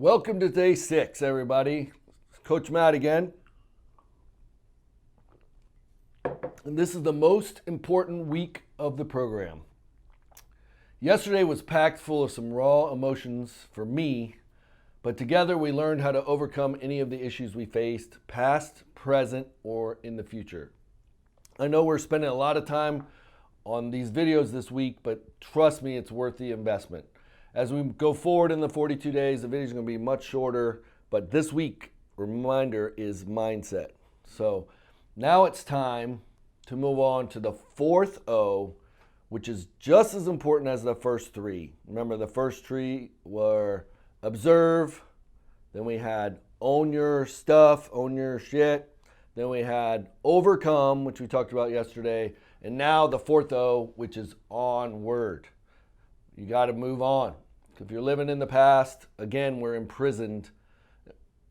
Welcome to day 6, everybody. Coach Matt again. And this is the most important week of the program. Yesterday was packed full of some raw emotions for me, but together we learned how to overcome any of the issues we faced, past, present, or in the future. I know we're spending a lot of time on these videos this week, but trust me, it's worth the investment. As we go forward in the 42 days, the video is going to be much shorter, but this week, reminder, is mindset. So now it's time to move on to the fourth O, which is just as important as the first three. Remember, the first three were observe, then we had own your stuff, own your shit, then we had overcome, which we talked about yesterday, and now the fourth O, which is onward. You got to move on. If you're living in the past, again, we're imprisoned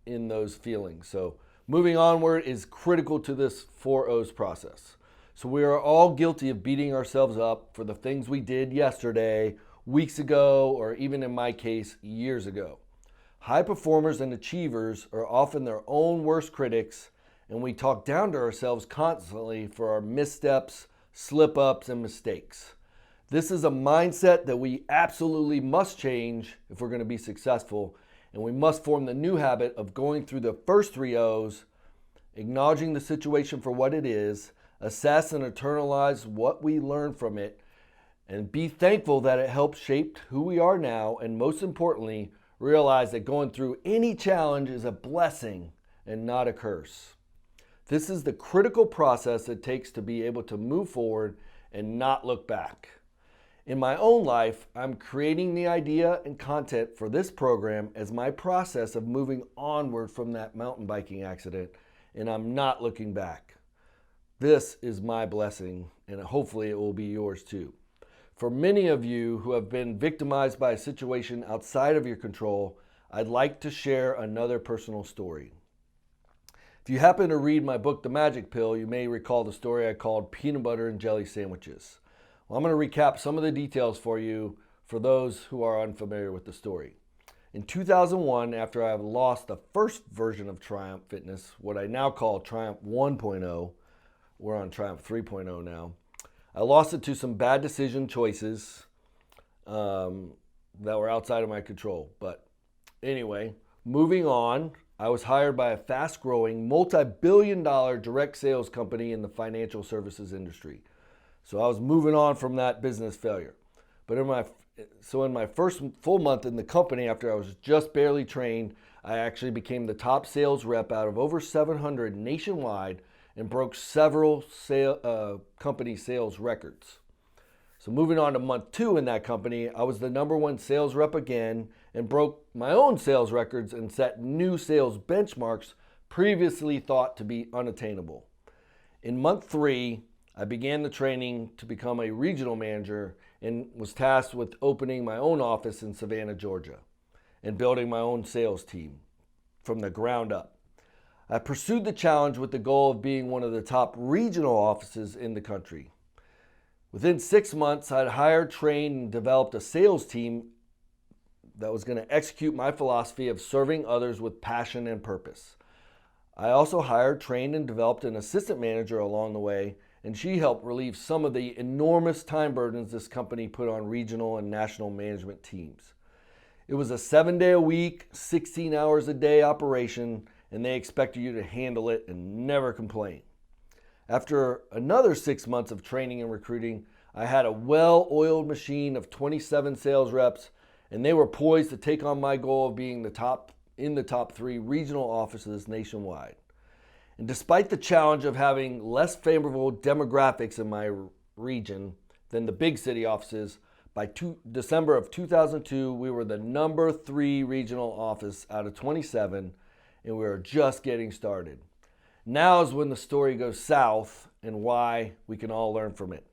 in those feelings. So moving onward is critical to this 4 O's process. So we are all guilty of beating ourselves up for the things we did yesterday, weeks ago, or even in my case, years ago. High performers and achievers are often their own worst critics, and we talk down to ourselves constantly for our missteps, slip-ups, and mistakes. This is a mindset that we absolutely must change if we're going to be successful, and we must form the new habit of going through the first 3 O's, acknowledging the situation for what it is, assess and internalize what we learn from it, and be thankful that it helped shape who we are now, and most importantly, realize that going through any challenge is a blessing and not a curse. This is the critical process it takes to be able to move forward and not look back. In my own life, I'm creating the idea and content for this program as my process of moving onward from that mountain biking accident, and I'm not looking back. This is my blessing, and hopefully it will be yours too. For many of you who have been victimized by a situation outside of your control, I'd like to share another personal story. If you happen to read my book, The Magic Pill, you may recall the story I called Peanut Butter and Jelly Sandwiches. Well, I'm going to recap some of the details for you for those who are unfamiliar with the story. In 2001, after I had lost the first version of Triumph Fitness, what I now call Triumph 1.0, we're on Triumph 3.0 now, I lost it to some bad decision choices that were outside of my control. But anyway, moving on, I was hired by a fast-growing, multi-billion-dollar direct sales company in the financial services industry. So I was moving on from that business failure. But in my first full month in the company, after I was just barely trained, I actually became the top sales rep out of over 700 nationwide and broke several company sales records. So moving on to month 2 in that company, I was the number 1 sales rep again and broke my own sales records and set new sales benchmarks previously thought to be unattainable. In month 3, I began the training to become a regional manager and was tasked with opening my own office in Savannah, Georgia, and building my own sales team from the ground up. I pursued the challenge with the goal of being one of the top regional offices in the country. Within 6 months, I'd hired, trained, and developed a sales team that was going to execute my philosophy of serving others with passion and purpose. I also hired, trained, and developed an assistant manager along the way, and she helped relieve some of the enormous time burdens this company put on regional and national management teams. It was a 7-day-a-week, 16 hours a day operation, and they expected you to handle it and never complain. After another 6 months of training and recruiting, I had a well-oiled machine of 27 sales reps, and they were poised to take on my goal of being in the top 3 regional offices nationwide. And despite the challenge of having less favorable demographics in my region than the big city offices, by December of 2002, we were the number 3 regional office out of 27, and we were just getting started. Now is when the story goes south and why we can all learn from it.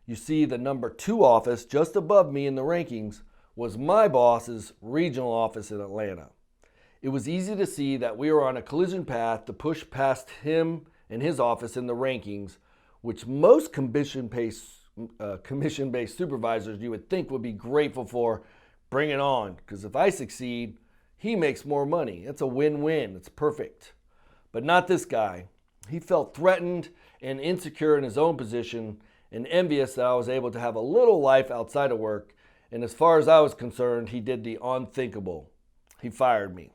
You see, the number 2 office just above me in the rankings was my boss's regional office in Atlanta. It was easy to see that we were on a collision path to push past him and his office in the rankings, which most commission-based supervisors you would think would be grateful for. Bring it on, because if I succeed, He makes more money. It's a win-win. It's perfect. But not this guy. He felt threatened and insecure in his own position and envious that I was able to have a little life outside of work. And as far as I was concerned, he did the unthinkable. He fired me.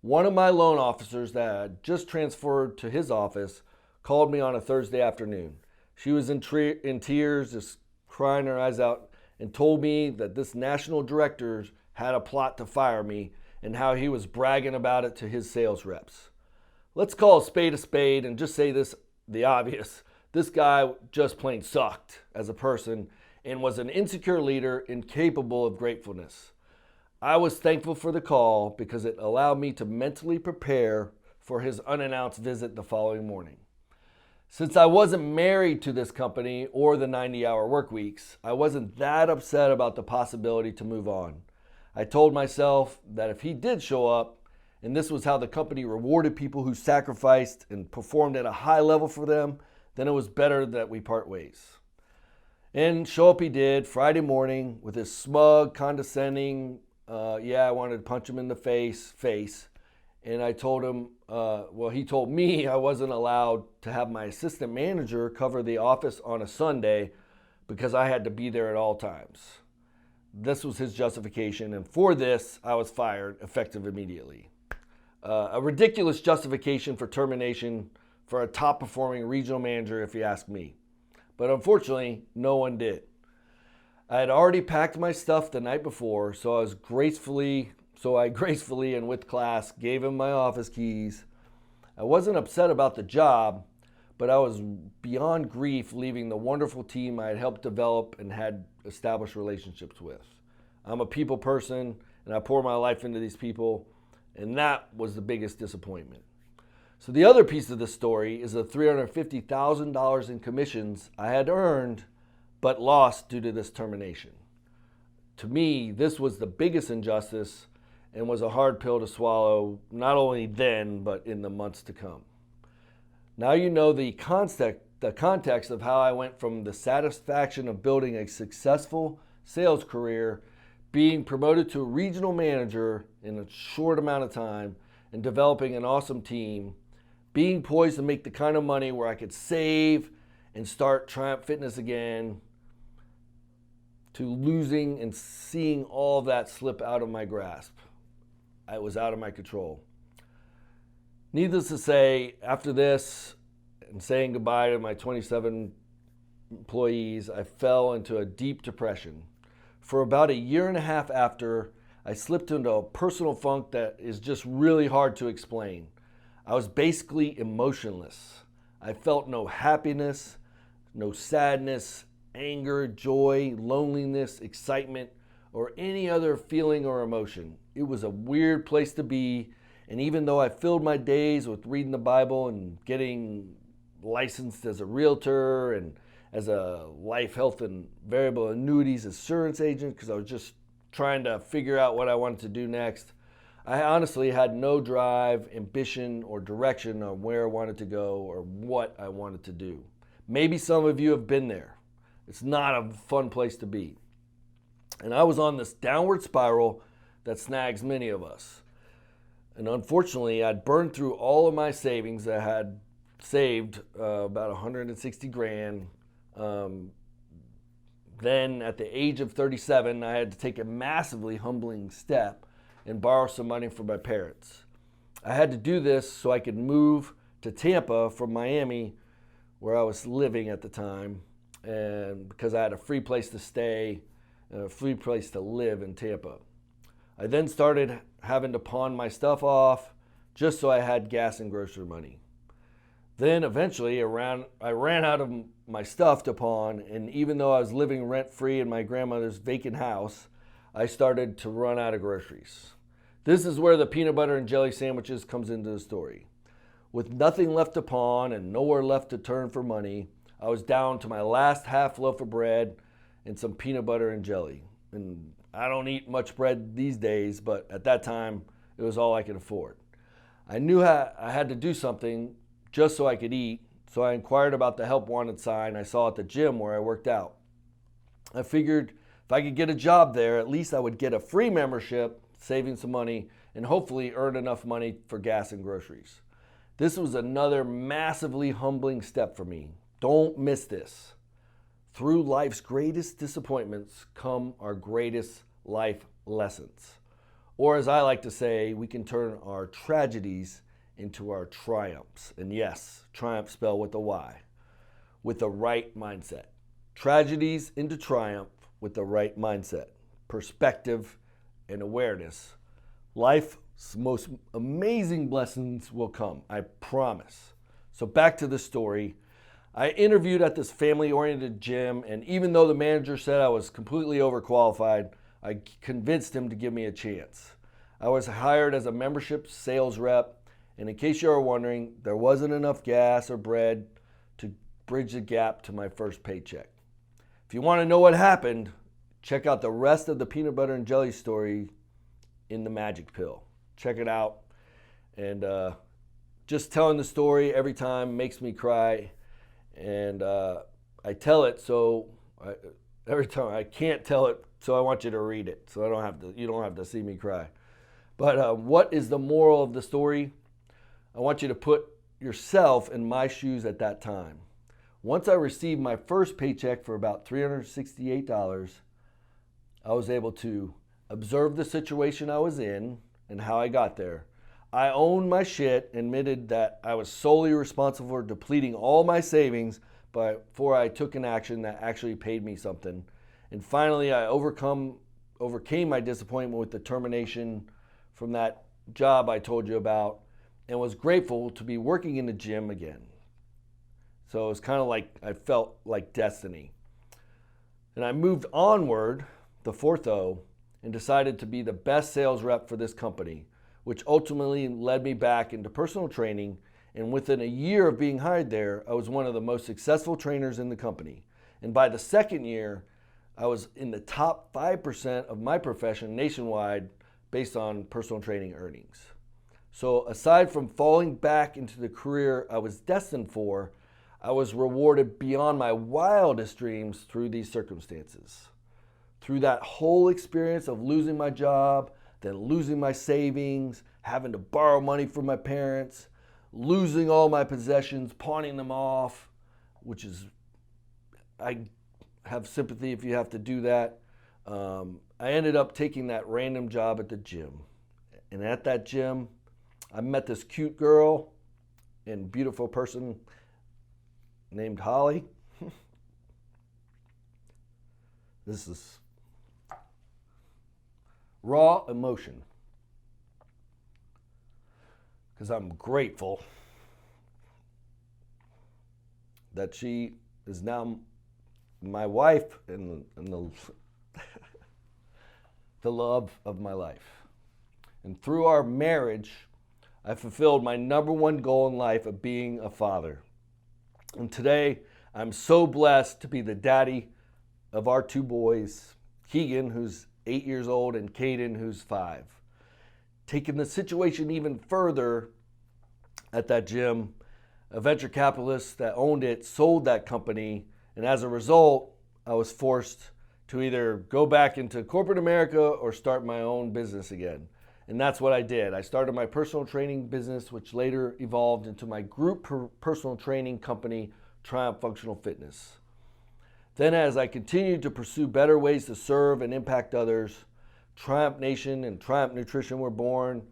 One of my loan officers that had just transferred to his office called me on a Thursday afternoon. She was in tears, just crying her eyes out, and told me that this national director had a plot to fire me and how he was bragging about it to his sales reps. Let's call a spade and just say the obvious. This guy just plain sucked as a person and was an insecure leader incapable of gratefulness. I was thankful for the call because it allowed me to mentally prepare for his unannounced visit the following morning. Since I wasn't married to this company or the 90-hour work weeks, I wasn't that upset about the possibility to move on. I told myself that if he did show up, and this was how the company rewarded people who sacrificed and performed at a high level for them, then it was better that we part ways. And show up he did Friday morning with his smug, condescending, I wanted to punch him in the face. And I told him, he told me I wasn't allowed to have my assistant manager cover the office on a Sunday because I had to be there at all times. This was his justification, and for this, I was fired, effective immediately. A ridiculous justification for termination for a top-performing regional manager, if you ask me. But unfortunately, no one did. I had already packed my stuff the night before, so I gracefully and with class gave him my office keys. I wasn't upset about the job, but I was beyond grief leaving the wonderful team I had helped develop and had established relationships with. I'm a people person, and I pour my life into these people, and that was the biggest disappointment. So the other piece of the story is the $350,000 in commissions I had earned but lost due to this termination. To me, this was the biggest injustice and was a hard pill to swallow, not only then, but in the months to come. Now you know the context of how I went from the satisfaction of building a successful sales career, being promoted to a regional manager in a short amount of time, and developing an awesome team, being poised to make the kind of money where I could save and start Triumph Fitness again, to losing and seeing all of that slip out of my grasp. It was out of my control. Needless to say, after this and saying goodbye to my 27 employees, I fell into a deep depression. For about a year and a half after, I slipped into a personal funk that is just really hard to explain. I was basically emotionless. I felt no happiness, no sadness, anger, joy, loneliness, excitement, or any other feeling or emotion. It was a weird place to be, and even though I filled my days with reading the Bible and getting licensed as a realtor and as a life, health, and variable annuities assurance agent, because I was just trying to figure out what I wanted to do next, I honestly had no drive, ambition, or direction on where I wanted to go or what I wanted to do. Maybe some of you have been there. It's not a fun place to be. And I was on this downward spiral that snags many of us. And unfortunately, I'd burned through all of my savings. I had saved about 160 grand. Then at the age of 37, I had to take a massively humbling step and borrow some money from my parents. I had to do this so I could move to Tampa from Miami, where I was living at the time, and because I had a free place to stay and a free place to live in Tampa. I then started having to pawn my stuff off just so I had gas and grocery money. Then eventually I ran out of my stuff to pawn, and even though I was living rent-free in my grandmother's vacant house, I started to run out of groceries. This is where the peanut butter and jelly sandwiches comes into the story. With nothing left to pawn and nowhere left to turn for money, I was down to my last half loaf of bread and some peanut butter and jelly. And I don't eat much bread these days, but at that time, it was all I could afford. I knew I had to do something just so I could eat, so I inquired about the help wanted sign I saw at the gym where I worked out. I figured if I could get a job there, at least I would get a free membership, saving some money, and hopefully earn enough money for gas and groceries. This was another massively humbling step for me. Don't miss this. Through life's greatest disappointments come our greatest life lessons. Or as I like to say, we can turn our tragedies into our triumphs. And yes, triumph spelled with a Y, with the right mindset. Tragedies into triumph with the right mindset, perspective, and awareness. Life's most amazing blessings will come, I promise. So back to the story. I interviewed at this family-oriented gym, and even though the manager said I was completely overqualified, I convinced him to give me a chance. I was hired as a membership sales rep, and in case you are wondering, there wasn't enough gas or bread to bridge the gap to my first paycheck. If you want to know what happened, check out the rest of the peanut butter and jelly story in The Magic Pill. Check it out. And just telling the story every time makes me cry. And I tell it every time I can't tell it, so I want you to read it. So you don't have to see me cry. But what is the moral of the story? I want you to put yourself in my shoes at that time. Once I received my first paycheck for about $368, I was able to observe the situation I was in and how I got there. I owned my shit and admitted that I was solely responsible for depleting all my savings before I took an action that actually paid me something. And finally, I overcame my disappointment with the termination from that job I told you about and was grateful to be working in the gym again. So it was kind of like I felt like destiny. And I moved onward, the fourth O, and decided to be the best sales rep for this company, which ultimately led me back into personal training. And within a year of being hired there, I was one of the most successful trainers in the company. And by the second year, I was in the top 5% of my profession nationwide based on personal training earnings. So aside from falling back into the career I was destined for, I was rewarded beyond my wildest dreams through these circumstances. Through that whole experience of losing my job, then losing my savings, having to borrow money from my parents, losing all my possessions, pawning them off, which is, I have sympathy if you have to do that. I ended up taking that random job at the gym. And at that gym, I met this cute girl and beautiful person named Holly. This is raw emotion because I'm grateful that she is now my wife and the love of my life. And through our marriage, I fulfilled my number one goal in life of being a father. And today, I'm so blessed to be the daddy of our two boys, Keegan, who's 8 years old, and Caden, who's 5. Taking the situation even further, at that gym, a venture capitalist that owned it sold that company, and as a result, I was forced to either go back into corporate America or start my own business again. And that's what I did. I started my personal training business, which later evolved into my group personal training company, Triumph Functional Fitness. Then as I continued to pursue better ways to serve and impact others, Triumph Nation and Triumph Nutrition were born.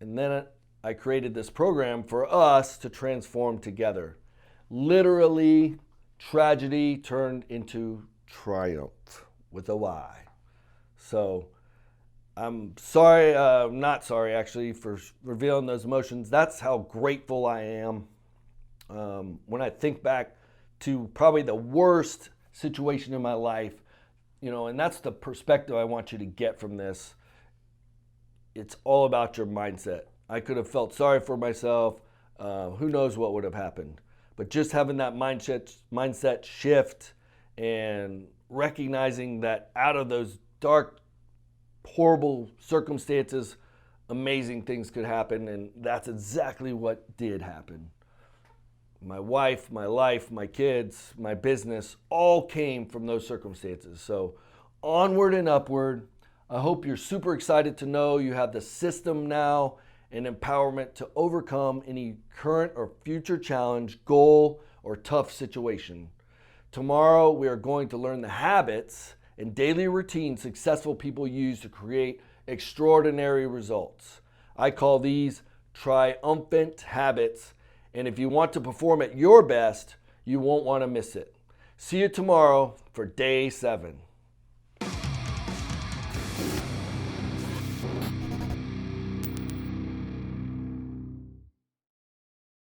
And then I created this program for us to transform together. Literally, tragedy turned into triumph with a Y. So I'm sorry, not sorry actually, for revealing those emotions. That's how grateful I am. When I think back to probably the worst situation in my life, and that's the perspective I want you to get from this. It's all about your mindset. I could have felt sorry for myself. Who knows what would have happened. But just having that mindset shift and recognizing that out of those dark, horrible circumstances, amazing things could happen, and that's exactly what did happen. My wife, my life, my kids, my business all came from those circumstances. So onward and upward, I hope you're super excited to know you have the system now and empowerment to overcome any current or future challenge, goal, or tough situation. Tomorrow, we are going to learn the habits and daily routines successful people use to create extraordinary results. I call these triumphant habits, and if you want to perform at your best, you won't want to miss it. See you tomorrow for day 7.